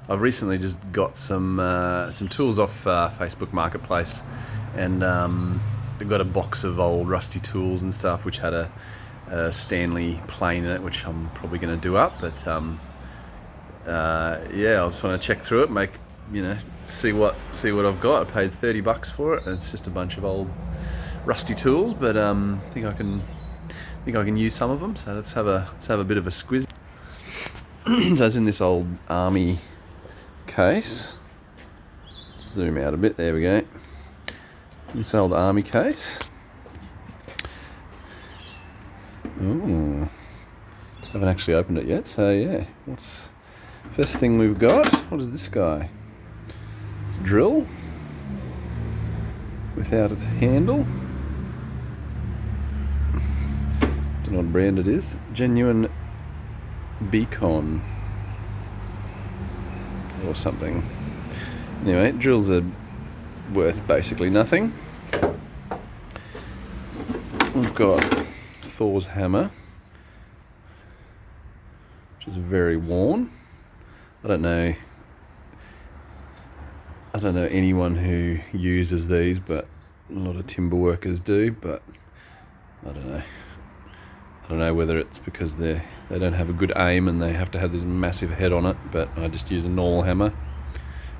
I've recently just got some tools off Facebook Marketplace, and they've got a box of old rusty tools and stuff, which had a Stanley plane in it, which I'm probably going to do up. But yeah, I just want to check through it, see what I've got. I paid $30 for it, and it's just a bunch of old rusty tools, but I think I can use some of them. So let's have a bit of a squiz. So it's in this old army case. Zoom out a bit. There we go. This old army case. Ooh. Haven't actually opened it yet. So yeah, what's first thing we've got? What is this guy? It's a drill without its handle. Don't know what brand it is. Genuine Beacon or something. Anyway, drills are worth basically nothing. We've got Thor's hammer, which is very worn. I don't know anyone who uses these, but a lot of timber workers do. But I don't know whether it's because they don't have a good aim and they have to have this massive head on it, but I just use a normal hammer.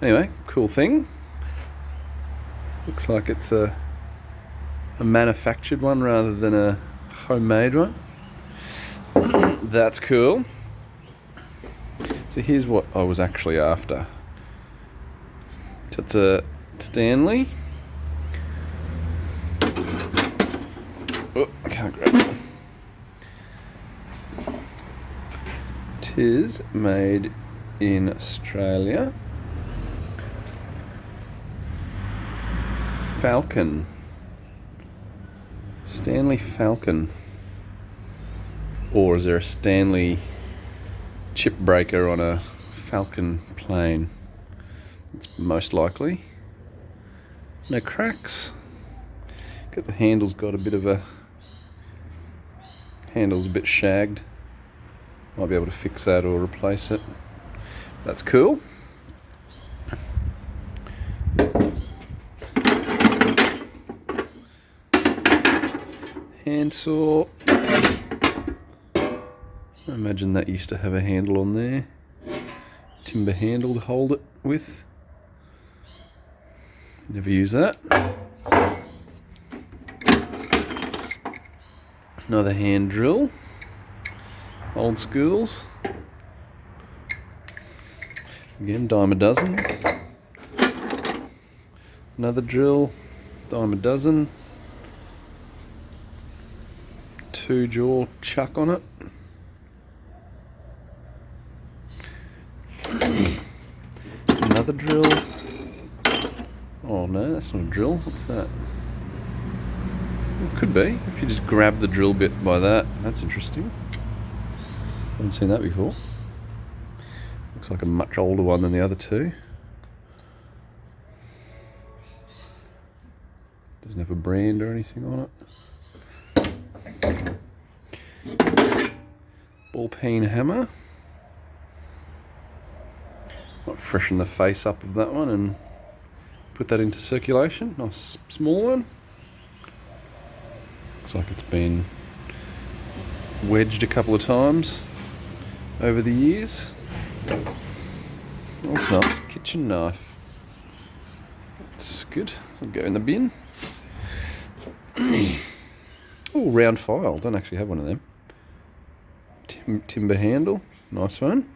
Anyway, cool thing. Looks like it's a manufactured one rather than a homemade one. That's cool. So here's what I was actually after. So it's a Stanley. Oh, I can't grab it. Tis made in Australia. Falcon. Stanley Falcon. Or is there a Stanley chip breaker on a Falcon plane? It's most likely. No cracks. Got the handle's got a bit of a... handle's a bit shagged. Might be able to fix that or replace it. That's cool. Handsaw. I imagine that used to have a handle on there. Timber handle to hold it with. Never use that. Another hand drill. Old schools. Again, dime a dozen. Another drill, dime a dozen. 2-jaw chuck on it. Another drill. Oh no, that's not a drill. What's that? It could be. If you just grab the drill bit by that, that's interesting. Haven't seen that before. Looks like a much older one than the other two. Doesn't have a brand or anything on it. Ball peen hammer. Might freshen the face up of that one and put that into circulation. Nice small one. Looks like it's been wedged a couple of times over the years. That's nice. Kitchen knife. That's good. I'll go in the bin. Oh, round file. Don't actually have one of them. Timber handle. Nice one.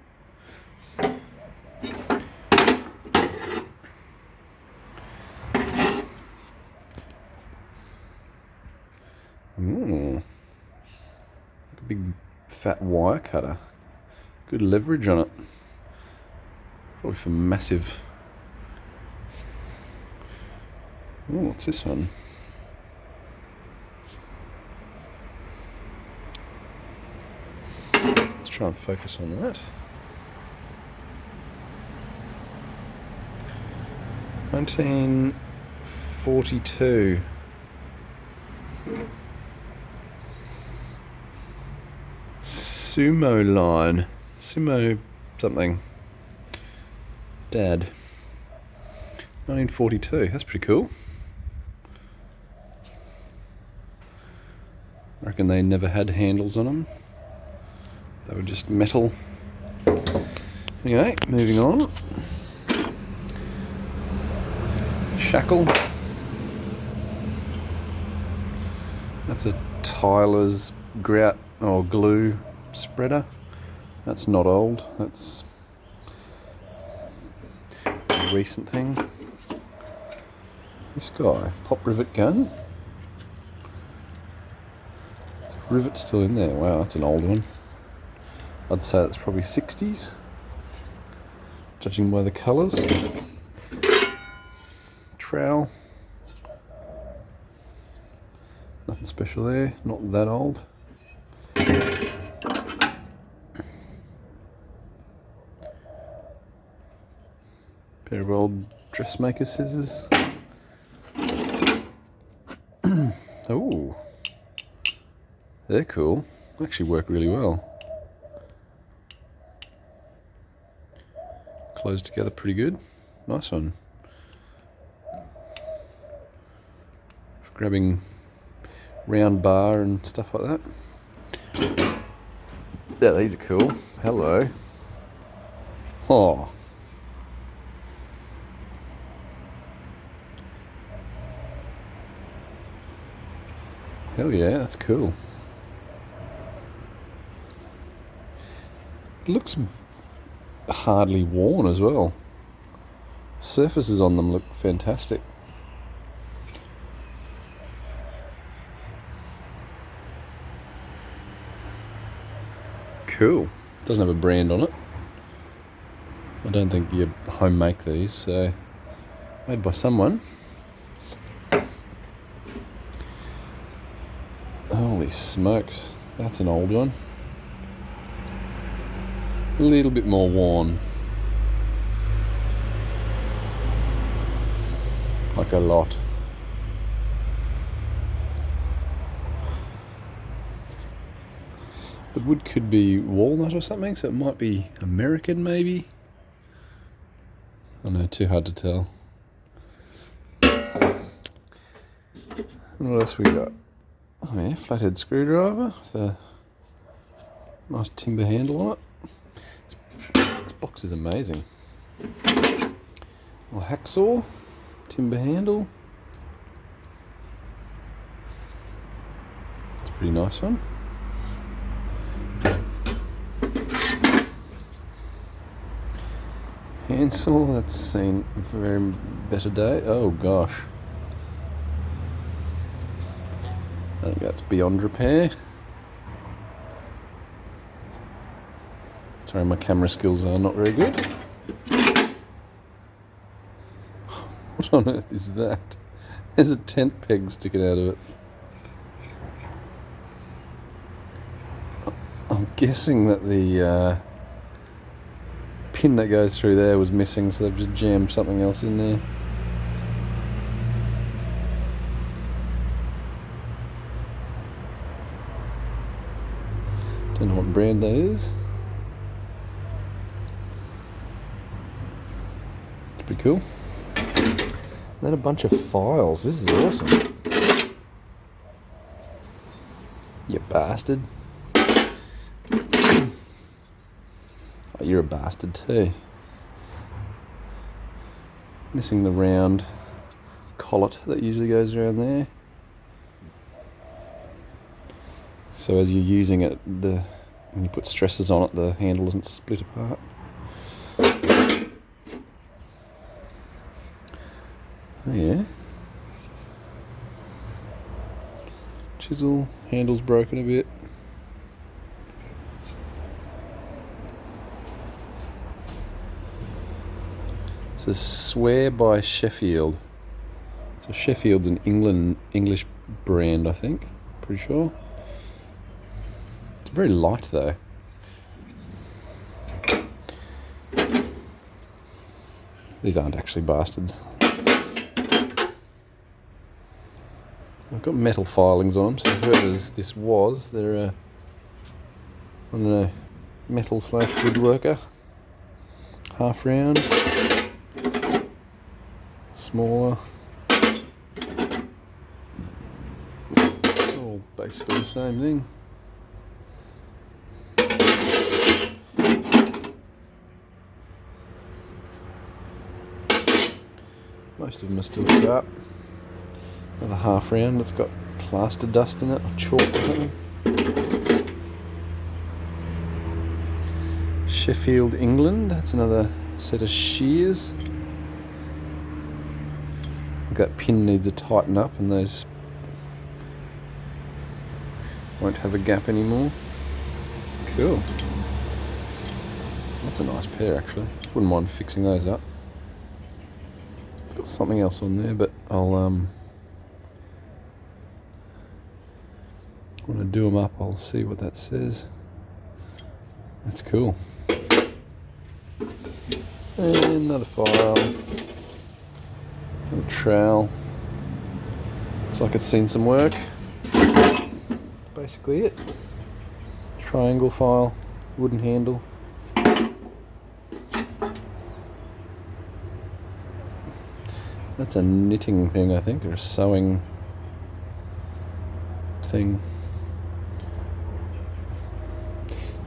Ooh. A big fat wire cutter. Good leverage on it. Probably for massive... Oh, what's this one? Let's try and focus on that. 1942. Sumo line. Sumo something. Dad. 1942, that's pretty cool. I reckon they never had handles on them. They were just metal. Anyway, moving on. Shackle. That's a Tyler's grout or glue spreader. That's not old, that's a recent thing. This guy, pop rivet gun. Rivet still in there. Wow, that's an old one. I'd say it's probably 60s, judging by the colours. Trowel. Nothing special there, not that old. Pair of old dressmaker scissors. Oh, they're cool. Actually work really well. Close together pretty good. Nice one. For grabbing round bar and stuff like that. Yeah, these are cool. Hello. Oh. Hell yeah, that's cool. It looks hardly worn as well. Surfaces on them look fantastic. Cool. Doesn't have a brand on it. I don't think you home make these, so made by someone. Holy smokes, that's an old one. A little bit more worn. Like a lot. The wood could be walnut or something, so it might be American maybe. I don't know, too hard to tell. What else we got? Oh yeah, flathead screwdriver with a nice timber handle on it. This box is amazing. A hacksaw, timber handle. It's a pretty nice one. Handsaw, that's seen a very better day. Oh gosh. I think that's beyond repair. Sorry, my camera skills are not very good. What on earth is that? There's a tent peg sticking out of it. I'm guessing that the pin that goes through there was missing, so they've just jammed something else in there. Don't know what brand that is. It's pretty cool. And then a bunch of files. This is awesome. You bastard. Oh, you're a bastard too. Missing the round collet that usually goes around there. So as you're using it, when you put stresses on it, the handle doesn't split apart. Oh yeah. Chisel, handle's broken a bit. It says Swear by Sheffield. So Sheffield's an English brand, I think. Pretty sure. It's very light though. These aren't actually bastards. I've got metal filings on them, so whoever's this was, they're a, I don't know, metal / woodworker. Half round. smaller. All basically the same thing. Most of them are still sharp. Another half round that's got plaster dust in it, or chalk or something. Sheffield, England, that's another set of shears. I think that pin needs to tighten up and those won't have a gap anymore. Cool. That's a nice pair actually. Wouldn't mind fixing those up. Got something else on there, but I'll when I do them up, I'll see what that says. That's cool. And another file, another trowel. Looks like it's seen some work. Basically it. Triangle file, wooden handle. That's a knitting thing, I think, or a sewing thing.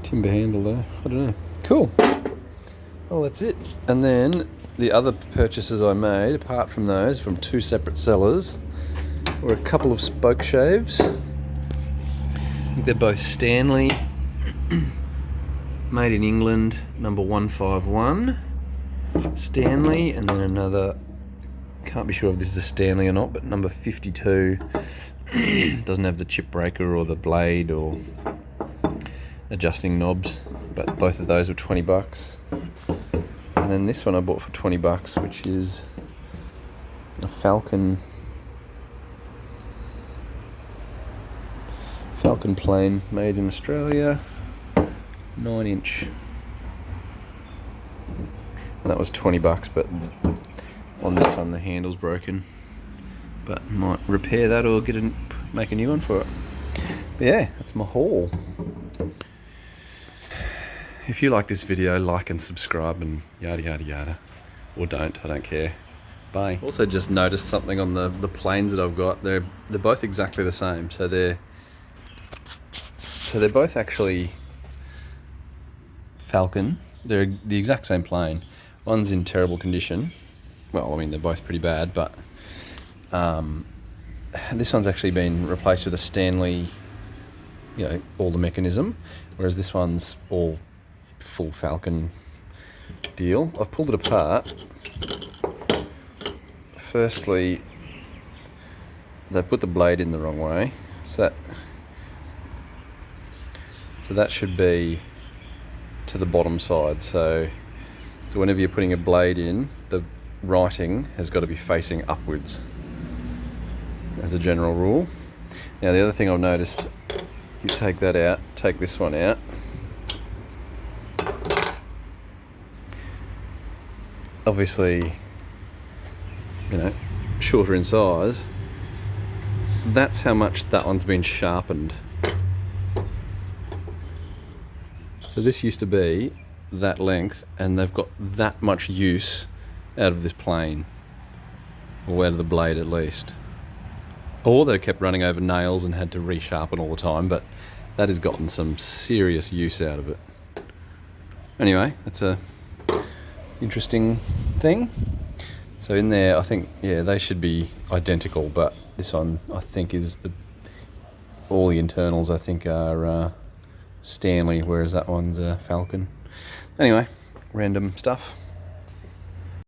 Timber handle though, I don't know. Cool. Well, that's it. And then the other purchases I made, apart from those, from two separate sellers, were a couple of spoke shaves. I think they're both Stanley, made in England, number 151. Stanley, and then another, can't be sure if this is a Stanley or not, but number 52. Doesn't have the chip breaker or the blade or adjusting knobs, but both of those were 20 bucks. And then this one I bought for 20 bucks, which is a Falcon plane made in Australia, 9-inch. And that was 20 bucks, but on this one the handle's broken. But might repair that or make a new one for it. But yeah, that's my haul. If you like this video, like and subscribe and yada yada yada. Or don't, I don't care. Bye. Also just noticed something on the planes that I've got. They're both exactly the same. So they're both actually Falcon. They're the exact same plane. One's in terrible condition. Well, I mean, they're both pretty bad, but this one's actually been replaced with a Stanley, you know, all the mechanism, whereas this one's all full Falcon deal. I've pulled it apart. Firstly, they put the blade in the wrong way, so that should be to the bottom side. So whenever you're putting a blade in, the writing has got to be facing upwards as a general rule. Now the other thing I've noticed, you take that out, take this one out, obviously, you know, shorter in size. That's how much that one's been sharpened. So this used to be that length, and they've got that much use out of this plane, or out of the blade at least. Or they kept running over nails and had to resharpen all the time, but that has gotten some serious use out of it. Anyway, that's a interesting thing. So in there, I think, yeah, they should be identical, but this one I think is all the internals I think are Stanley, whereas that one's Falcon. Anyway, random stuff.